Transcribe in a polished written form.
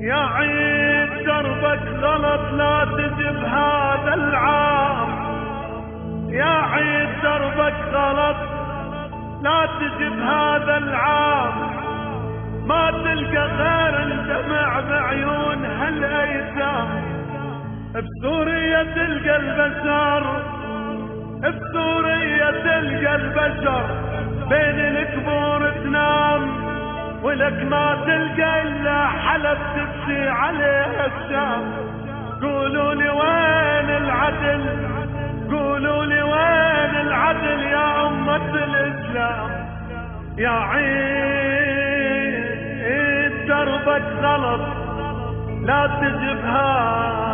يا عيد دربك غلط لا تجب هذا العام، يا عيد دربك غلط لا تجب هذا العام، ما تلقى غير الدمع بعيون هالايتام. بسوريا تلقى البشر، بسوريا تلقى البشر بين القبور تنام، ولك ما تلقى الا حلب تبكي عليه الشام. قولوا لي وين العدل، قولوا لي وين العدل يا أمة الإسلام. يا عيد دربك غلط لا تجبها